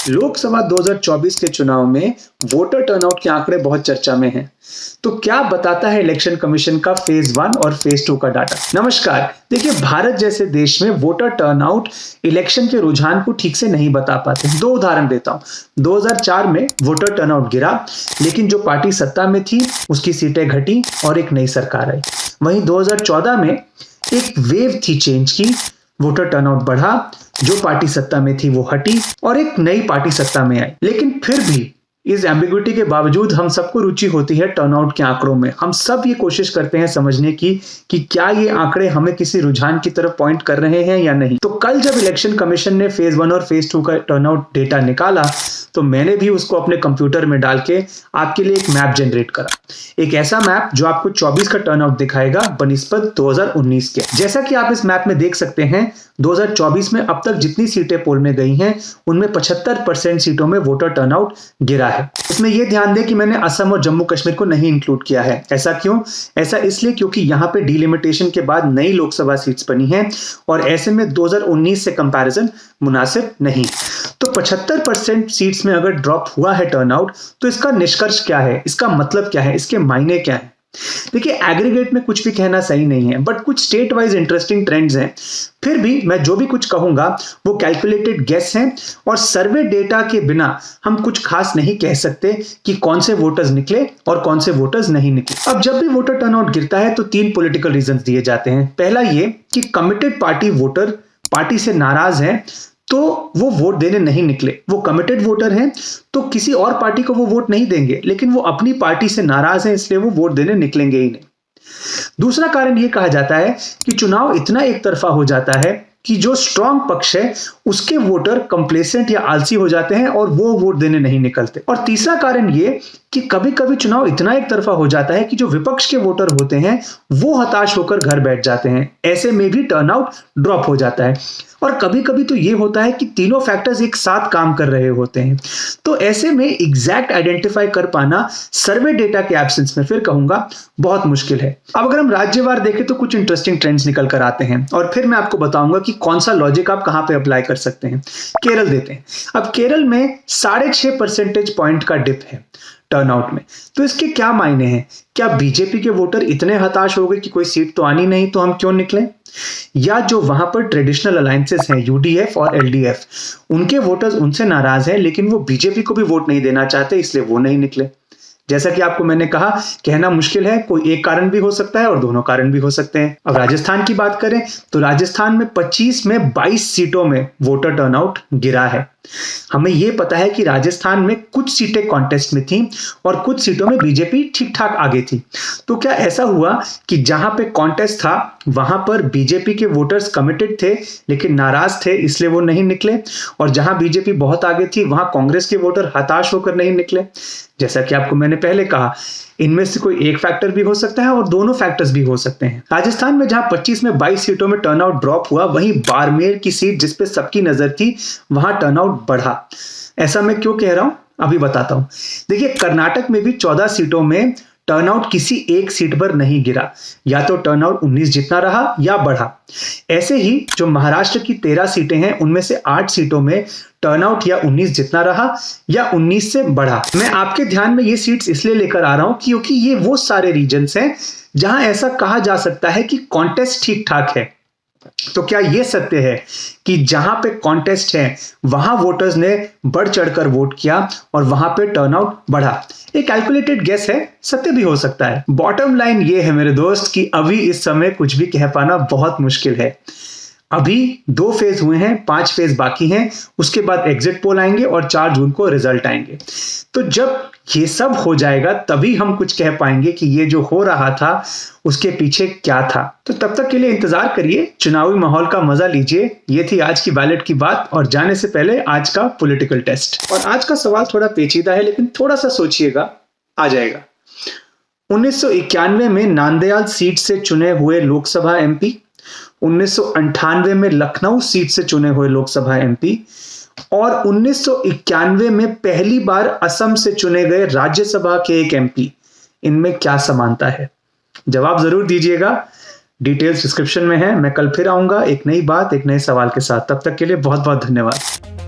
लोकसभा 2024 के चुनाव में वोटर टर्नआउट के आंकड़े बहुत चर्चा में हैं। तो क्या बताता है इलेक्शन कमीशन का फेज 1 और फेज 2 का डाटा। नमस्कार, देखिए भारत जैसे देश में वोटर टर्नआउट इलेक्शन के रुझान को ठीक से नहीं बता पाते। दो उदाहरण देता हूं। 2004 में वोटर टर्नआउट गिरा, लेकिन जो पार्टी सत्ता में थी उसकी सीटें घटी और एक नई सरकार आई। वहीं 2014 में एक वेव थी चेंज की, वोटर टर्नआउट बढ़ा, जो पार्टी सत्ता में थी वो हटी और एक नई पार्टी सत्ता में आई। लेकिन फिर भी इस एम्बिग्युइटी के बावजूद हम सबको रुचि होती है टर्नआउट के आंकड़ों में। हम सब ये कोशिश करते हैं समझने की कि क्या ये आंकड़े हमें किसी रुझान की तरफ पॉइंट कर रहे हैं या नहीं। तो कल जब इलेक्शन कमीशन ने फेज 1 और फेज 2 का टर्नआउट डेटा निकाला तो मैंने भी उसको अपने कंप्यूटर में डाल के आपके लिए एक मैप जनरेट करा। एक ऐसा मैप जो आपको 24 का टर्नआउट दिखाएगा बनिस्बत 2019 के। जैसा कि आप इस मैप में देख सकते हैं, 2024 में अब तक जितनी सीटें पोल में गई हैं उनमें 75% सीटों में वोटर टर्नआउट गिरा है। इसमें यह ध्यान दें कि मैंने असम और जम्मू कश्मीर को नहीं इंक्लूड किया है। ऐसा क्यों? ऐसा इसलिए क्योंकि यहां पे डिलिमिटेशन के बाद नई लोकसभा सीट्स बनी हैं और ऐसे में 2019 से कंपैरिजन मुनासिब नहीं। तो 75% सीट्स में अगर ड्रॉप हुआ है टर्नआउट, तो इसका निष्कर्ष क्या है, इसका मतलब क्या है, इसके मायने क्या है? देखिए एग्रीगेट में कुछ भी कहना सही नहीं है, बट कुछ स्टेट वाइज इंटरेस्टिंग ट्रेंड्स हैं। फिर भी मैं जो भी कुछ कहूंगा वो कैलकुलेटेड गेस हैं और सर्वे डेटा के बिना हम कुछ खास नहीं कह सकते कि कौन से वोटर्स निकले और कौन से वोटर्स नहीं निकले। अब जब भी वोटर टर्नआउट गिरता है तो 3 पॉलिटिकल रीजंस दिए जाते हैं। पहला ये कि कमिटेड पार्टी वोटर पार्टी से नाराज है तो वो वोट देने नहीं निकले। वो कमिटेड वोटर हैं तो किसी और पार्टी को वो वोट नहीं देंगे, लेकिन वो अपनी पार्टी से नाराज हैं इसलिए वो वोट देने निकलेंगे ही नहीं। दूसरा कारण ये कहा जाता है कि चुनाव इतना एक तरफा हो जाता है कि जो स्ट्रांग पक्ष है उसके वोटर कंप्लेसेंट या आलसी हो जाते हैं और वो वोट देने नहीं निकलते। और तीसरा कारण ये कि कभी कभी चुनाव इतना एक तरफा हो जाता है कि जो विपक्ष के वोटर होते हैं वो हताश होकर घर बैठ जाते हैं। ऐसे में भी टर्नआउट ड्रॉप हो जाता है। और कभी कभी तो ये होता है कि तीनों फैक्टर्स एक साथ काम कर रहे होते हैं। तो ऐसे में एग्जैक्ट आइडेंटिफाई कर पाना सर्वे डेटा के एब्सेंस में फिर कहूंगा बहुत मुश्किल है। अब अगर हम राज्यवार देखें तो कुछ इंटरेस्टिंग ट्रेंड्स निकल कर आते हैं और फिर मैं आपको बताऊंगा कि कौन सा लॉजिक आप कहां पे अप्लाई कर सकते हैं। केरल देते हैं। अब केरल में 6.5 परसेंटेज पॉइंट का डिप है टर्नआउट में। तो इसके क्या मायने हैं? क्या बीजेपी के वोटर इतने हताश हो गए कि कोई सीट तो आनी नहीं तो हम क्यों निकले? या जो वहां पर ट्रेडिशनल अलायंसेस हैं यूडीएफ और एलडीएफ, उनके वोटर्स उनसे नाराज हैं लेकिन वो बीजेपी को भी वोट नहीं देना चाहते इसलिए वो नहीं निकले। जैसा कि आपको मैंने कहा, कहना मुश्किल है, कोई एक कारण भी हो सकता है और दोनों कारण भी हो सकते हैं। अब राजस्थान की बात करें तो राजस्थान में 25 में 22 सीटों में वोटर टर्नआउट गिरा है। हमें यह पता है कि राजस्थान में कुछ सीटें कॉन्टेस्ट में थी और कुछ सीटों में बीजेपी ठीक ठाक आगे थी। तो क्या ऐसा हुआ कि जहां पे कॉन्टेस्ट था वहां पर बीजेपी के वोटर्स कमिटेड थे लेकिन नाराज थे इसलिए वो नहीं निकले, और जहां बीजेपी बहुत आगे थी वहां कांग्रेस के वोटर हताश होकर नहीं निकले? जैसा कि आपको मैंने पहले कहा, इनमें से कोई एक फैक्टर भी हो सकता है और दोनों फैक्टर्स भी हो सकते हैं। राजस्थान में जहां 25 में 22 सीटों में टर्नआउट ड्रॉप हुआ, वहीं बाड़मेर की सीट जिस पे सबकी नजर थी वहां टर्नआउट बढ़ा। ऐसा मैं क्यों कह रहा हूं अभी बताता हूं। देखिए कर्नाटक में भी 14 सीटों में टर्नआउट किसी एक सीट पर नहीं गिरा, या तो टर्नआउट 19 जितना रहा या बढ़ा। ऐसे ही जो महाराष्ट्र की 13 सीटें हैं उनमें से 8 सीटों में टर्नआउट या 19 जितना रहा या 19 से बढ़ा। मैं आपके ध्यान में ये सीट्स इसलिए लेकर आ रहा हूं क्योंकि ये वो सारे रीजन्स हैं जहां ऐसा कहा जा सकता है कि कॉन्टेस्ट ठीक ठाक है। तो क्या यह सत्य है कि जहां पे कॉन्टेस्ट है वहां वोटर्स ने बढ़ चढ़कर वोट किया और वहां पे टर्नआउट बढ़ा? एक कैलकुलेटेड गेस है, सत्य भी हो सकता है। बॉटम लाइन ये है मेरे दोस्त कि अभी इस समय कुछ भी कह पाना बहुत मुश्किल है। अभी 2 फेज हुए हैं, 5 फेज बाकी हैं, उसके बाद एग्जिट पोल आएंगे और 4 जून को रिजल्ट आएंगे। तो जब ये सब हो जाएगा तभी हम कुछ कह पाएंगे कि ये जो हो रहा था उसके पीछे क्या था। तो तब तक के लिए इंतजार करिए, चुनावी माहौल का मजा लीजिए। ये थी आज की बैलेट की बात, और जाने से पहले आज का पॉलिटिकल टेस्ट। और आज का सवाल थोड़ा पेचीदा है लेकिन थोड़ा सा सोचिएगा, आ जाएगा। 1991 में नांदयाल सीट से चुने हुए लोकसभा एमपी, 1998 में लखनऊ सीट से चुने हुए लोकसभा एमपी और 1991 में पहली बार असम से चुने गए राज्यसभा के एक एमपी, इनमें क्या समानता है? जवाब जरूर दीजिएगा। डिटेल्स डिस्क्रिप्शन में है। मैं कल फिर आऊंगा एक नई बात, एक नए सवाल के साथ। तब तक के लिए बहुत बहुत धन्यवाद।